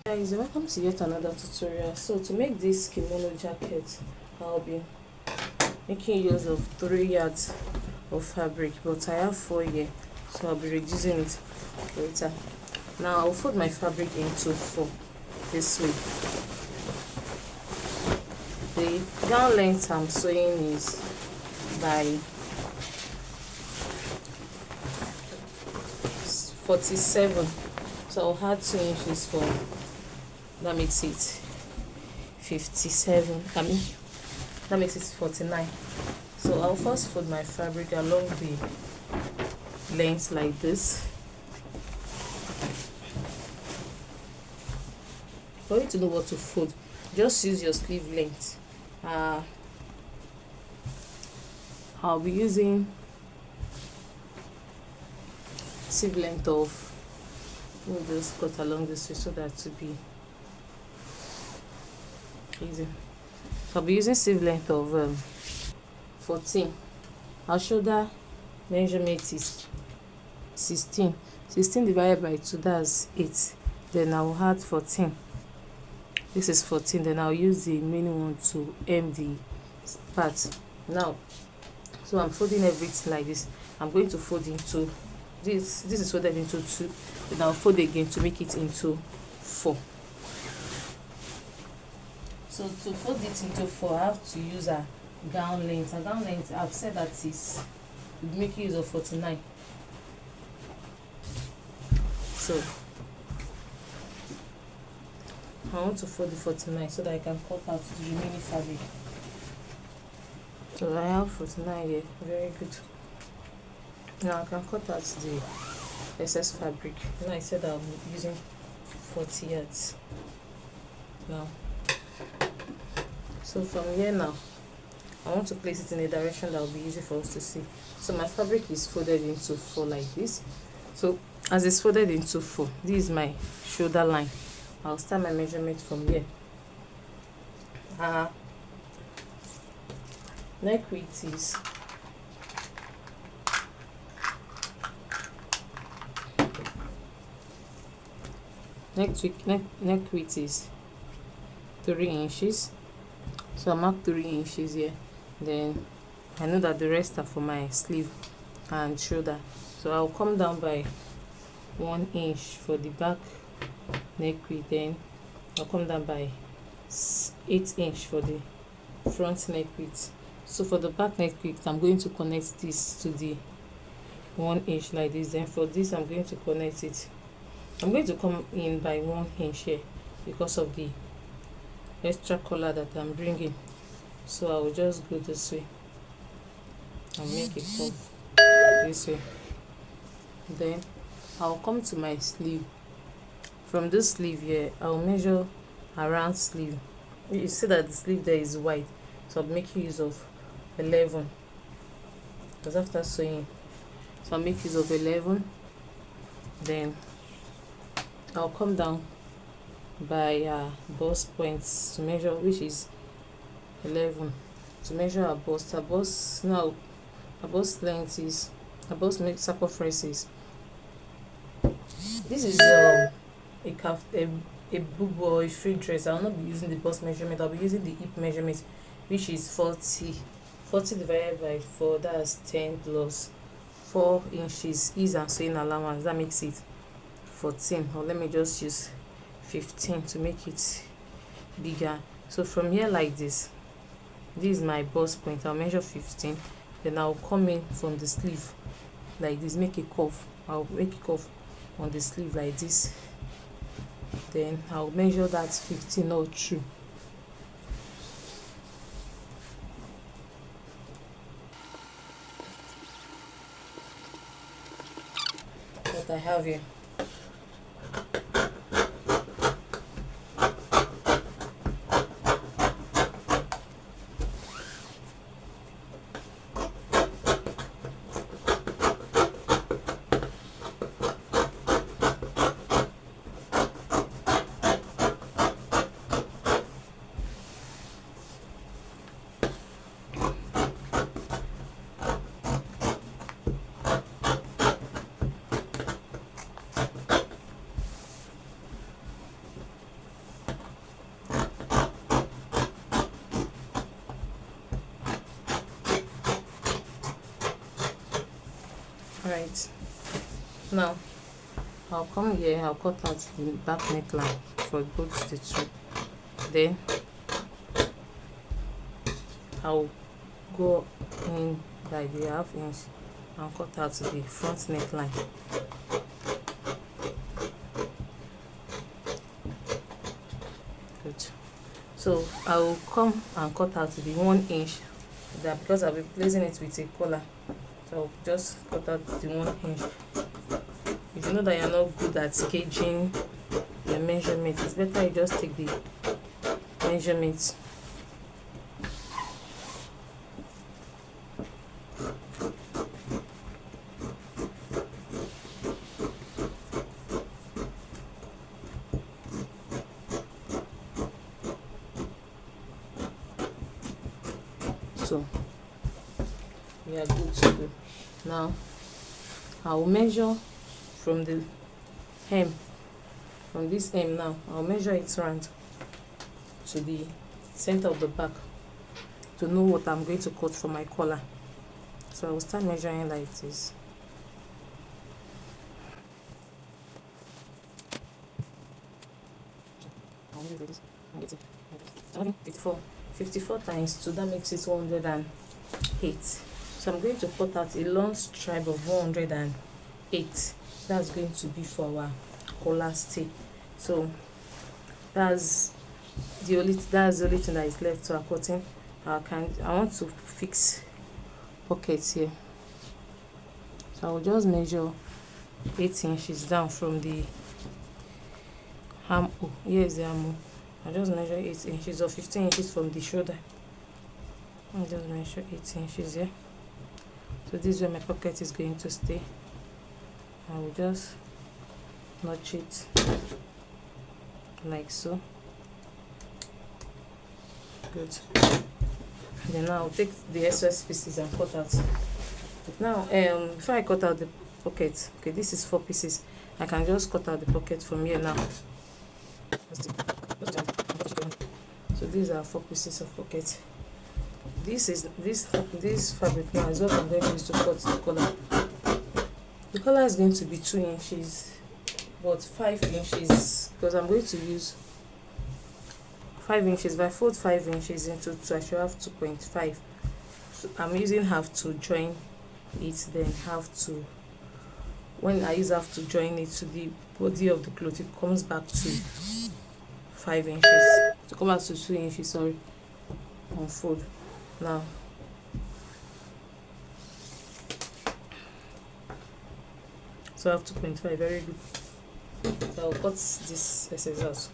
Guys, welcome to yet another tutorial. So to make this kimono jacket, I'll be making use of 3 yards of fabric, but I have 4 here, so I'll be reducing it later. Now I'll fold my fabric into 4 this way. The gown length I'm sewing is by 47, so I'll add 2 inches for that, makes it 57. That makes it 49. So I'll first fold my fabric along the length like this. For you to know what to fold, just use your sleeve length. I'll be using sleeve length of, we'll just cut along this way so that to be easy. So I'll be using sleeve length of 14. Our shoulder measurement is 16. 16 divided by 2, that's 8. Then I'll add 14. This is 14. Then I'll use the remaining one to hem the part. Now, so I'm folding everything like this. I'm going to fold into this is folded into 2. Then I'll fold again to make it into 4. So to fold it into 4, I have to use a gown length. A gown length, I've said that is making use of 49. So I want to fold the 49 so that I can cut out the remaining fabric. So I have 49 here, very good. Now I can cut out the excess fabric. And I said I'm using 40 yards. Now, so from here now, I want to place it in a direction that will be easy for us to see. So my fabric is folded into 4 like this. So as it's folded into 4, this is my shoulder line. I'll start my measurement from here. Neck width is neck width is 3 inches. So I mark 3 inches here. Then I know that the rest are for my sleeve and shoulder. So I'll come down by 1 inch for the back neck width. Then I'll come down by 8 inch for the front neck width. So for the back neck width, I'm going to connect this to the 1 inch like this. Then for this, I'm going to connect it. I'm going to come in by 1 inch here because of the extra color that I'm bringing. So I will just go this way and make a curve this way. Then I'll come to my sleeve. From this sleeve here, I'll measure around sleeve. You see that the sleeve there is wide, so I'll make use of 11. Because after sewing, so I'll make use of 11. Then I'll come down by bust points to measure, which is 11, to measure a bust. Now a bust length is, a bust make circumference is, this is a bubu or a free dress. I'll not be using the bust measurement, I'll be using the hip measurement, which is 40 divided by 4, that's 10 plus 4 inches is and sewing allowance, that makes it 14. Or let me just use 15 to make it bigger. So from here like this is my bust point. I'll measure 15. Then I'll come in from the sleeve like this, make a curve. I'll make a curve on the sleeve like this. Then I'll measure that 15 all through. What I have here. Right, now I'll come here, I'll cut out the back neckline for both the two. Then I'll go in by the 1/2 inch and cut out the front neckline. Good. So I will come and cut out the 1 inch, that because I'll be placing it with a collar. So I'll just cut out the 1 inch. If you know that you're not good at gauging your measurement, it's better you just take the measurement. So we are good to go. Now I will measure from the hem, from this hem. Now I'll measure it round to the center of the back to know what I'm going to cut for my collar. So I will start measuring like this. Okay, 54 times 2, that makes it 108. So I'm going to cut out a long stripe of 108. That's going to be for our collar stay. So that's the only thing that is left to our cutting. I want to fix pockets here. So I will just measure 8 inches down from the arm. Oh, here's the arm. I just measure 8 inches or 15 inches from the shoulder. I'll just measure 8 inches here. So this is where my pocket is going to stay. I will just notch it like so. Good. Then now I'll take the excess pieces and cut out. But now, before I cut out the pocket, okay, this is 4 pieces. I can just cut out the pocket from here now. So these are 4 pieces of pocket. This fabric now is what I'm going to use to cut the collar. The collar is going to be 2 inches, but 5 inches, because I'm going to use 5 inches. If I fold 5 inches into 2, I should have 2.5. So I'm using half to join it, then half to, when I use half to join it to the body of the cloth, it comes back to 5 inches. To come back to 2 inches, sorry, unfold. Now so I have 2.5, very good. So I'll cut this excess out.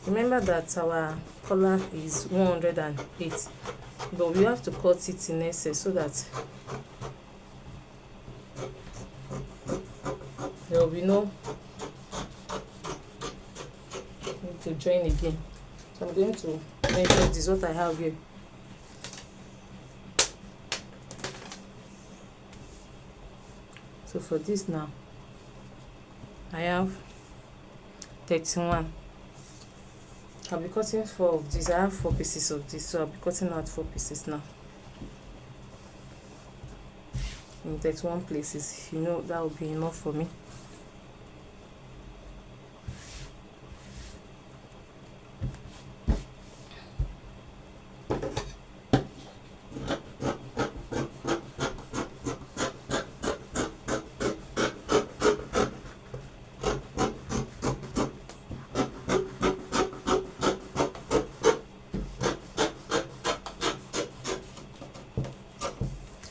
Remember that our collar is 108, but we have to cut it in excess so that there will be no need to join again. So I'm going to measure this, what I have here. So for this now, I have 31. I'll be cutting 4 of these. I have 4 pieces of this, so I'll be cutting out 4 pieces now. In 31 places, you know, that will be enough for me.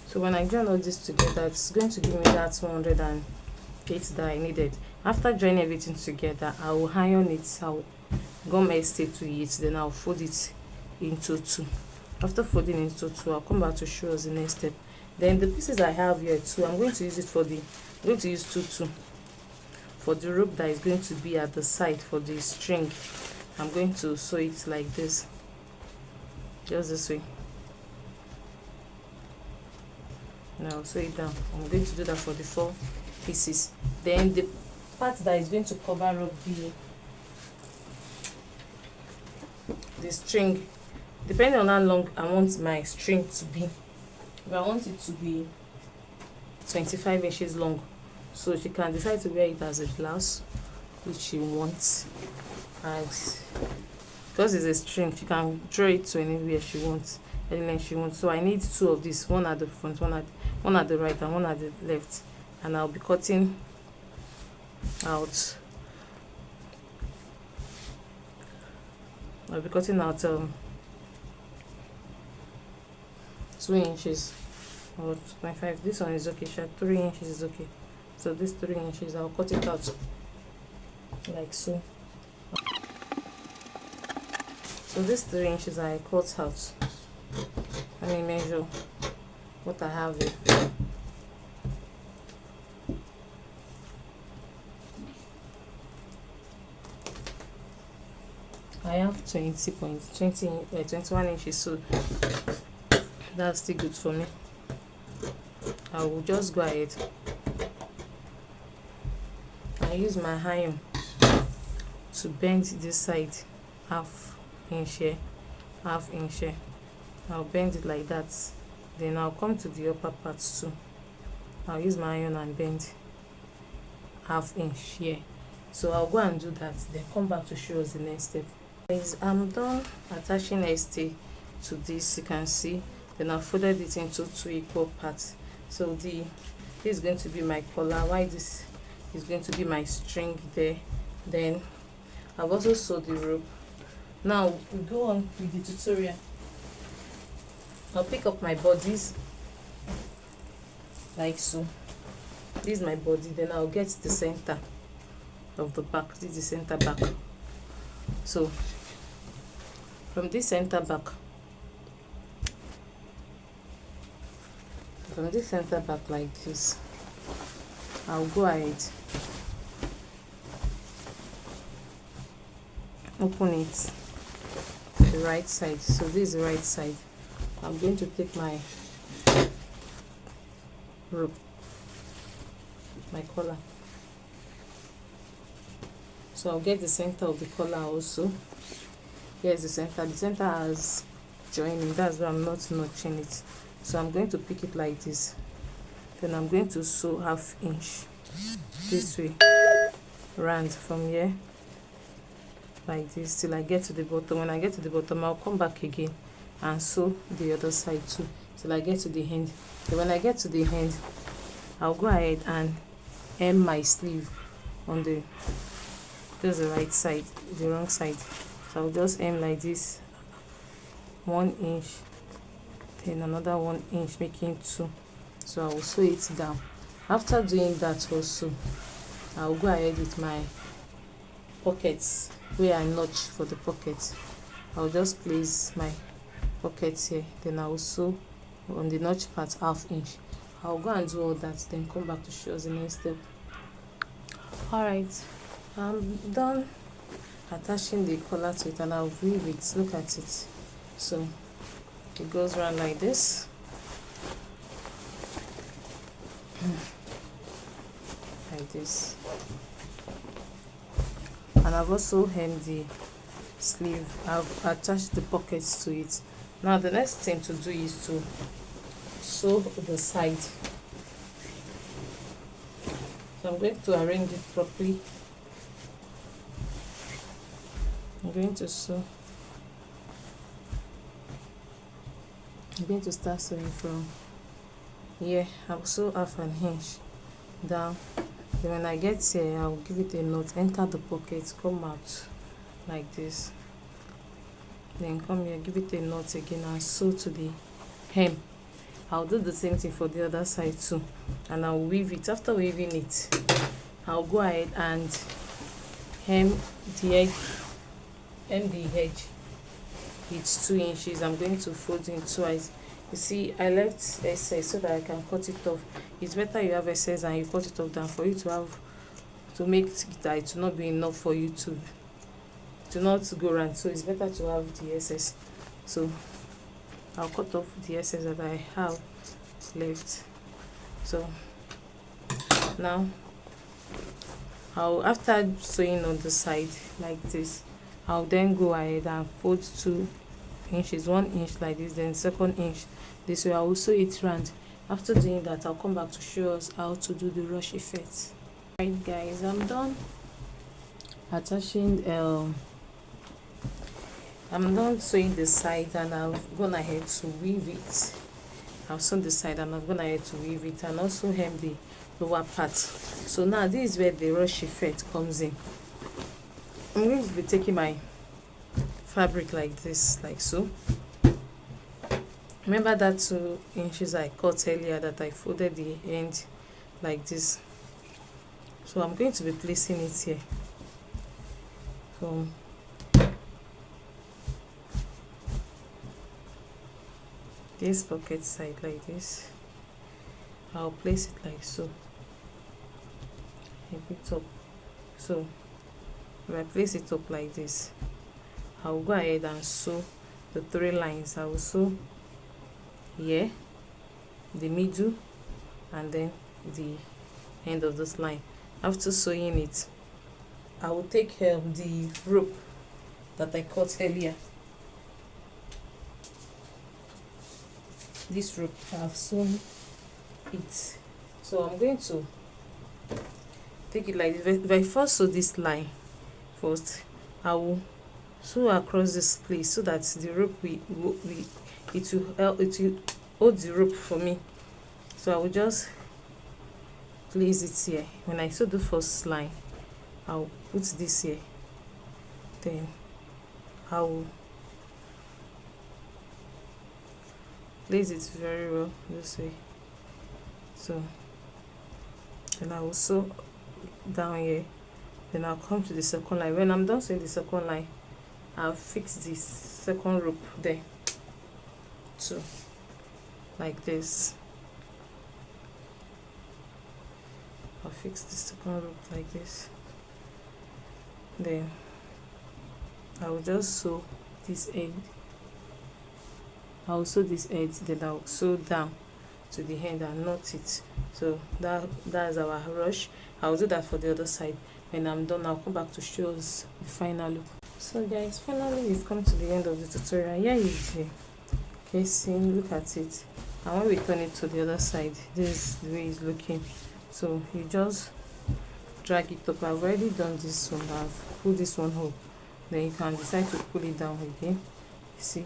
So when I join all this together, it's going to give me that 108 that I needed. After joining everything together, I will iron it. I'll gum stay to it, then I'll fold it into 2. After folding into 2, I'll come back to show us the next step. Then the pieces I have here too, I'm going to use it for the, I'm going to use 2 for the rope that is going to be at the side for the string. I'm going to sew it like this, just this way. Now sew it down. I'm going to do that for the 4 pieces. Then the part that is going to cover up the string, depending on how long I want my string to be, if I want it to be 25 inches long, so she can decide to wear it as a blouse, which she wants, and because it's a string, she can draw it to anywhere she wants, any length she wants. So I need two of these, one at the front, one at the right, and one at the left, and I'll be cutting out. I'll be cutting out 2 inches or 2.5. This one is okay, 3 inches is okay. So this 3 inches, I'll cut it out like so. So this 3 inches I cut out. Let me measure what I have here. I have 21 inches, so that's still good for me. I will just go ahead and use my iron to bend this side half inch here, half inch here. I'll bend it like that. Then I'll come to the upper part too. I'll use my iron and bend half inch here. So I'll go and do that, then come back to show us the next step. Guys, I'm done attaching ST to this. You can see, then I folded it into 2 equal parts. So this is going to be my collar, while this is going to be my string there. Then I've also sewed the rope. Now we go on with the tutorial. I'll pick up my bodies like so. This is my body. Then I'll get the center of the back. This is the center back. So from this center back, like this, I'll go ahead, open it to the right side. So this is the right side. I'm going to take my rope, my collar. So I'll get the center of the collar also. Here's the center. The center has joining. That's why I'm not notching it. So I'm going to pick it like this. Then I'm going to sew half inch this way, round from here like this till I get to the bottom. When I get to the bottom, I'll come back again and sew the other side too till I get to the end. So when I get to the end, I'll go ahead and hem my sleeve on the, this is the right side, the wrong side. So I'll just hem like this, 1 inch, then another 1 inch, making 2. So I will sew it down. After doing that also, I'll go ahead with my pockets where I notch for the pocket. I'll just place my pockets here, then I will sew on the notch part half inch. I'll go and do all that, then come back to show us the next step. Alright, I'm done attaching the collar to it, and I'll weave it. Look at it. So it goes around like this. Like this. And I've also hemmed the sleeve. I've attached the pockets to it. Now the next thing to do is to sew the side. So I'm going to arrange it properly. I'm going to sew. I'm going to start sewing from here. I'll sew half an inch down. Then when I get here, I'll give it a knot, enter the pocket, come out like this. Then come here, give it a knot again and sew to the hem. I'll do the same thing for the other side too, and I'll weave it. After weaving it, I'll go ahead and hem the edge. It's 2 inches. I'm going to fold it twice. You see, I left excess so that I can cut it off. It's better you have excess and you cut it off than for you to have to make it that it will not be enough for you to not go round. So it's better to have the excess. So I'll cut off the excess that I have left. So now after sewing on the side like this, I'll then go ahead and fold 2 inches, 1 inch like this, then second inch this way. I will sew it round. After doing that, I'll come back to show us how to do the rush effect. Alright guys, I'm done attaching I'm done sewing the side, and I've gone ahead to weave it. I've sewn the side and I've gone ahead to weave it, and also hem the lower part. So now this is where the rush effect comes in. I'm going to be taking my fabric like this, like so. Remember that 2 inches I cut earlier that I folded the end like this. So I'm going to be placing it here from this pocket side like this. I'll place it like so, a bit up. So if I place it up like this, I'll go ahead and sew the 3 lines. I will sew here, the middle, and then the end of this line. After sewing it, I will take the rope that I cut earlier. This rope, I've sewn it, so I'm going to take it like this. If I first sew this line first, I will sew across this place so that the rope it will hold the rope for me. So I will just place it here. When I sew the first line, I'll put this here, then I will place it very well this way. So then I will sew down here, then I'll come to the second line. When I'm done sewing the second line, I'll fix this second rope there too, like this. I'll fix the second rope like this, then I will just sew this end. I'll sew this edge, then I'll sew down to the end and knot it. So that's our rush. I'll do that for the other side. When I'm done, I'll come back to show us the final look. So guys, finally we've come to the end of the tutorial. Here is the casing, look at it. And when we turn it to the other side, this is the way it's looking. So you just drag it up. I've already done this one. I've pulled this one up. Then you can decide to pull it down again. You see?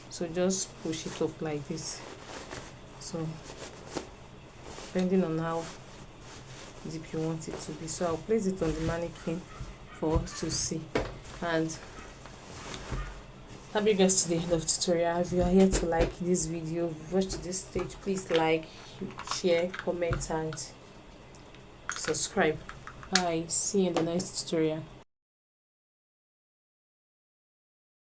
So just push it up like this. So depending on how deep you want it to be. So I'll place it on the mannequin for us to see. And that brings us to the end of the tutorial. If you are here to like this video, watch to this stage, please like, share, comment, and subscribe. Bye. See you in the next tutorial.